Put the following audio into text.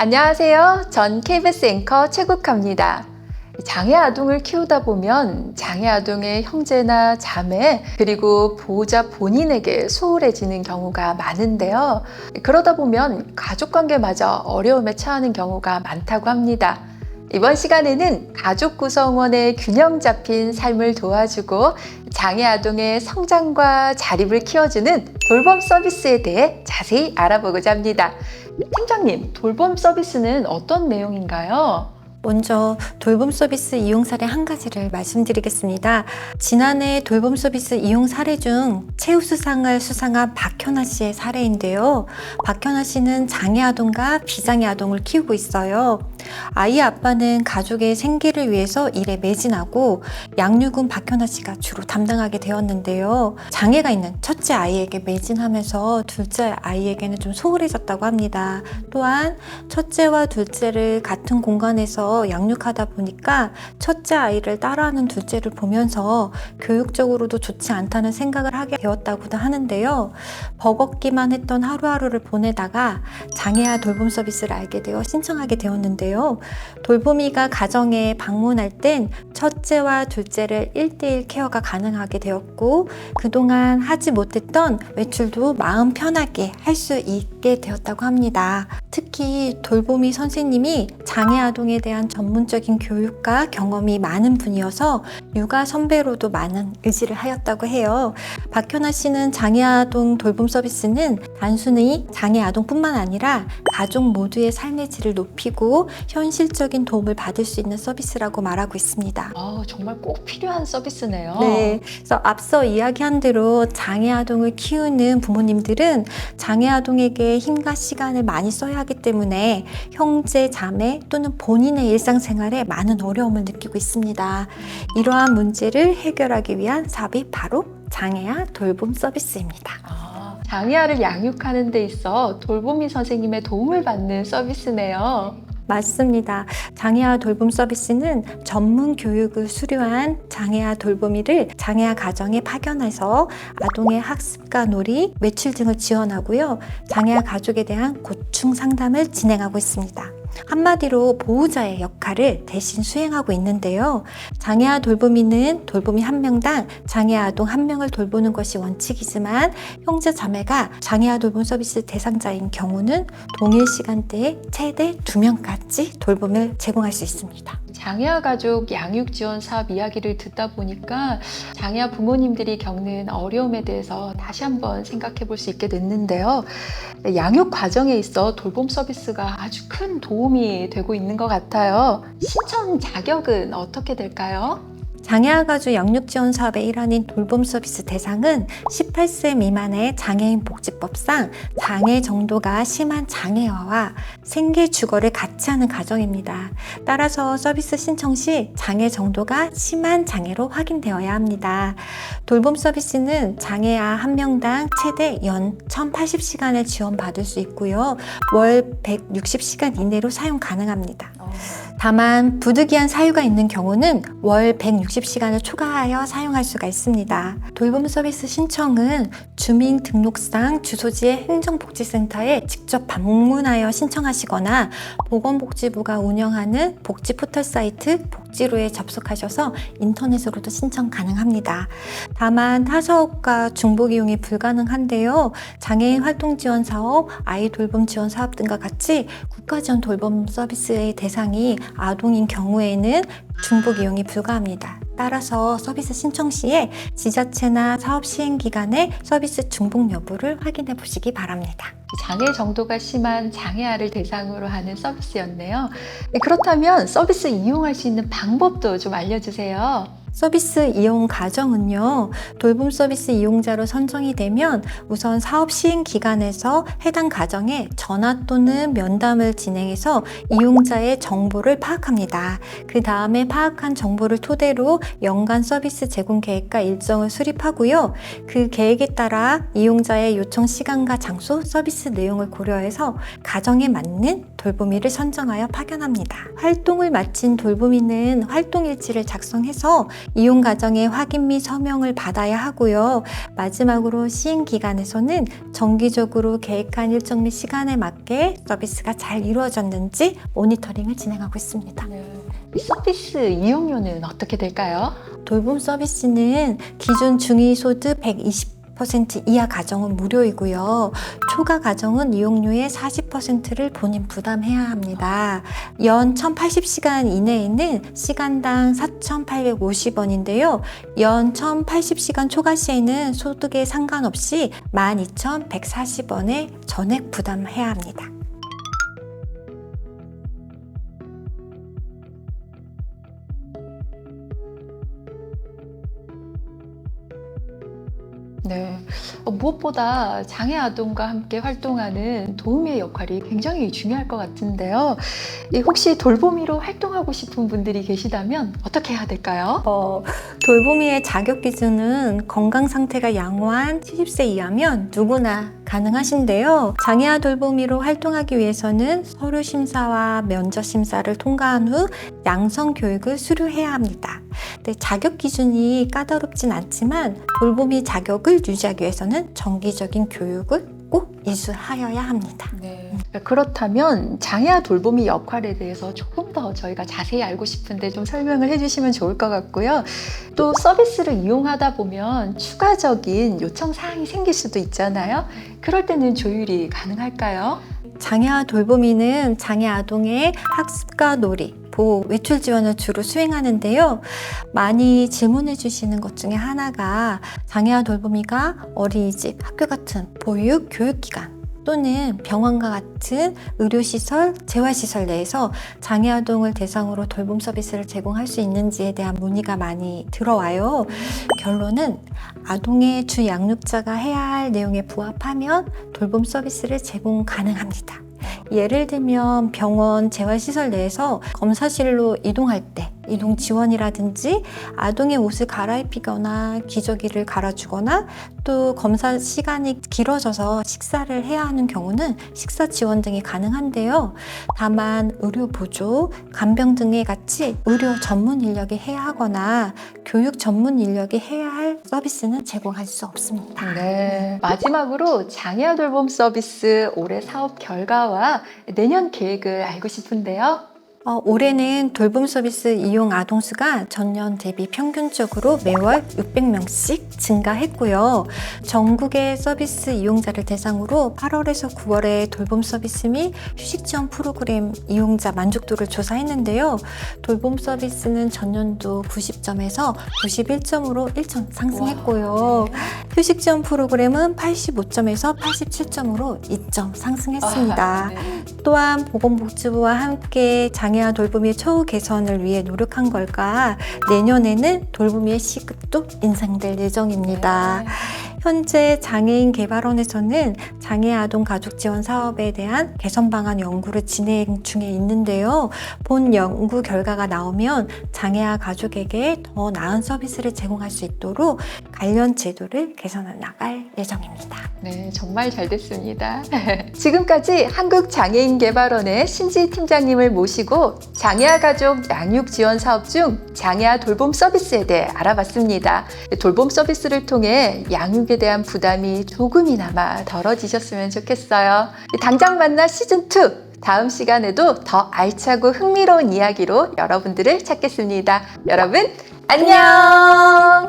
안녕하세요. 전 KBS 앵커 최국화입니다. 장애 아동을 키우다 보면 장애 아동의 형제나 자매 그리고 보호자 본인에게 소홀해지는 경우가 많은데요. 그러다 보면 가족관계마저 어려움에 처하는 경우가 많다고 합니다. 이번 시간에는 가족 구성원의 균형 잡힌 삶을 도와주고 장애 아동의 성장과 자립을 키워주는 돌봄 서비스에 대해 자세히 알아보고자 합니다. 팀장님, 돌봄 서비스는 어떤 내용인가요? 먼저 돌봄 서비스 이용 사례 한 가지를 말씀드리겠습니다. 지난해 돌봄 서비스 이용 사례 중 최우수상을 수상한 박현아 씨의 사례인데요. 박현아 씨는 장애 아동과 비장애 아동을 키우고 있어요. 아이 아빠는 가족의 생계를 위해서 일에 매진하고 양육은 박현아 씨가 주로 담당하게 되었는데요. 장애가 있는 첫째 아이에게 매진하면서 둘째 아이에게는 좀 소홀해졌다고 합니다. 또한 첫째와 둘째를 같은 공간에서 양육하다 보니까 첫째 아이를 따라하는 둘째를 보면서 교육적으로도 좋지 않다는 생각을 하게 되었다고도 하는데요. 버겁기만 했던 하루하루를 보내다가 장애아 돌봄 서비스를 알게 되어 신청하게 되었는데요. 돌보미가 가정에 방문할 땐 첫째와 둘째를 1:1 케어가 가능하게 되었고 그동안 하지 못했던 외출도 마음 편하게 할 수 있게 되었다고 합니다. 특히 돌보미 선생님이 장애 아동에 대한 전문적인 교육과 경험이 많은 분이어서 육아 선배로도 많은 의지를 하였다고 해요. 박현아 씨는 장애 아동 돌봄 서비스는 단순히 장애 아동뿐만 아니라 가족 모두의 삶의 질을 높이고 현실적인 도움을 받을 수 있는 서비스라고 말하고 있습니다. 정말 꼭 필요한 서비스네요. 네, 그래서 앞서 이야기한 대로 장애 아동을 키우는 부모님들은 장애 아동에게 힘과 시간을 많이 써야 하기 때문에 형제, 자매 또는 본인의 일상생활에 많은 어려움을 느끼고 있습니다. 이러한 문제를 해결하기 위한 사업이 바로 장애아 돌봄 서비스입니다. 장애아를 양육하는 데 있어 돌보미 선생님의 도움을 받는 서비스네요. 맞습니다. 장애아 돌봄 서비스는 전문 교육을 수료한 장애아 돌보미를 장애아 가정에 파견해서 아동의 학습과 놀이, 외출 등을 지원하고요. 장애아 가족에 대한 고충 상담을 진행하고 있습니다. 한마디로 보호자의 역할을 대신 수행하고 있는데요. 장애아 돌보미는 돌보미 한 명당 장애 아동 한 명을 돌보는 것이 원칙이지만 형제 자매가 장애아 돌봄 서비스 대상자인 경우는 동일 시간대에 최대 2명까지 돌봄을 제공할 수 있습니다. 장애아 가족 양육 지원 사업 이야기를 듣다 보니까 장애아 부모님들이 겪는 어려움에 대해서 다시 한번 생각해 볼 수 있게 됐는데요. 양육 과정에 있어 돌봄 서비스가 아주 큰 도움이 되고 있는 것 같아요. 신청 자격은 어떻게 될까요? 장애아 가족 양육 지원 사업의 일환인 돌봄 서비스 대상은 18세 미만의 장애인 복지법상 장애 정도가 심한 장애아와 생계 주거를 같이 하는 가정입니다. 따라서 서비스 신청 시 장애 정도가 심한 장애로 확인되어야 합니다. 돌봄 서비스는 장애아 한 명당 최대 연 1080시간을 지원받을 수 있고요. 월 160시간 이내로 사용 가능합니다. 다만 부득이한 사유가 있는 경우는 월 160시간을 초과하여 사용할 수가 있습니다. 돌봄 서비스 신청은 주민등록상 주소지의 행정복지센터에 직접 방문하여 신청하시거나 보건복지부가 운영하는 복지 포털 사이트 복지로에 접속하셔서 인터넷으로도 신청 가능합니다. 다만 타사업과 중복 이용이 불가능한데요. 장애인 활동 지원 사업, 아이 돌봄 지원 사업 등과 같이 국가 지원 돌봄 서비스의 대상이 아동인 경우에는 중복 이용이 불가합니다. 따라서 서비스 신청 시에 지자체나 사업 시행 기관의 서비스 중복 여부를 확인해 보시기 바랍니다. 장애 정도가 심한 장애아를 대상으로 하는 서비스였네요. 그렇다면 서비스 이용할 수 있는 방법도 좀 알려주세요. 서비스 이용 과정은요, 돌봄 서비스 이용자로 선정이 되면 우선 사업 시행 기관에서 해당 가정에 전화 또는 면담을 진행해서 이용자의 정보를 파악합니다. 그 다음에 파악한 정보를 토대로 연간 서비스 제공 계획과 일정을 수립하고요. 그 계획에 따라 이용자의 요청 시간과 장소, 서비스 내용을 고려해서 가정에 맞는 돌보미를 선정하여 파견합니다. 활동을 마친 돌보미는 활동일지를 작성해서 이용 과정의 확인 및 서명을 받아야 하고요. 마지막으로 시행 기간에서는 정기적으로 계획한 일정 및 시간에 맞게 서비스가 잘 이루어졌는지 모니터링을 진행하고 있습니다. 이 서비스 이용료는 어떻게 될까요? 돌봄 서비스는 기준 중위소득 120% 이하 가정은 무료이고요. 초과 가정은 이용료의 40%를 본인 부담해야 합니다. 연 1080시간 이내에는 시간당 4,850원인데요. 연 1080시간 초과 시에는 소득에 상관없이 12,140원의 전액 부담해야 합니다. 네. 무엇보다 장애 아동과 함께 활동하는 도우미의 역할이 굉장히 중요할 것 같은데요. 혹시 돌보미로 활동하고 싶은 분들이 계시다면 어떻게 해야 될까요? 돌보미의 자격 기준은 건강 상태가 양호한 70세 이하면 누구나 가능하신데요. 장애아 돌보미로 활동하기 위해서는 서류 심사와 면접 심사를 통과한 후 양성 교육을 수료해야 합니다. 자격 기준이 까다롭진 않지만 돌보미 자격을 유지하기 위해서는 정기적인 교육을 꼭 이수하여야 합니다. 네. 그렇다면 장애아 돌보미 역할에 대해서 조금 더 저희가 자세히 알고 싶은데 좀 설명을 해주시면 좋을 것 같고요. 또 서비스를 이용하다 보면 추가적인 요청 사항이 생길 수도 있잖아요. 그럴 때는 조율이 가능할까요? 장애아 돌보미는 장애 아동의 학습과 놀이, 보호, 외출 지원을 주로 수행하는데요. 많이 질문해 주시는 것 중에 하나가 장애아 돌보미가 어린이집, 학교 같은 보육, 교육기관 또는 병원과 같은 의료시설, 재활시설 내에서 장애 아동을 대상으로 돌봄 서비스를 제공할 수 있는지에 대한 문의가 많이 들어와요. 결론은 아동의 주 양육자가 해야 할 내용에 부합하면 돌봄 서비스를 제공 가능합니다. 예를 들면 병원, 재활시설 내에서 검사실로 이동할 때 이동 지원이라든지 아동의 옷을 갈아입히거나 기저귀를 갈아주거나 또 검사 시간이 길어져서 식사를 해야 하는 경우는 식사 지원 등이 가능한데요. 다만 의료 보조, 간병 등에 같이 의료 전문 인력이 해야 하거나 교육 전문 인력이 해야 할 서비스는 제공할 수 없습니다. 네. 마지막으로 장애아 돌봄 서비스 올해 사업 결과와 내년 계획을 알고 싶은데요. 올해는 돌봄 서비스 이용 아동 수가 전년 대비 평균적으로 매월 600명씩 증가했고요. 전국의 서비스 이용자를 대상으로 8월에서 9월에 돌봄 서비스 및 휴식 지원 프로그램 이용자 만족도를 조사했는데요. 돌봄 서비스는 전년도 90점에서 91점으로 1점 상승했고요. 휴식 지원 프로그램은 85점에서 87점으로 2점 상승했습니다. 또한 보건복지부와 함께 장애아 돌보미의 처우 개선을 위해 노력한 걸까 내년에는 돌보미의 시급도 인상될 예정입니다. 현재 장애인 개발원에서는 장애 아동 가족 지원 사업에 대한 개선 방안 연구를 진행 중에 있는데요. 본 연구 결과가 나오면 장애아 가족에게 더 나은 서비스를 제공할 수 있도록 관련 제도를 개선해 나갈 예정입니다. 네, 정말 잘 됐습니다. 지금까지 한국장애인개발원의 신지 팀장님을 모시고 장애아 가족 양육 지원 사업 중 장애아 돌봄 서비스에 대해 알아봤습니다. 돌봄 서비스를 통해 양육에 대한 부담이 조금이나마 덜어지셨으면 좋겠어요. 당장 만나 시즌2! 다음 시간에도 더 알차고 흥미로운 이야기로 여러분들을 찾겠습니다. 여러분, 안녕!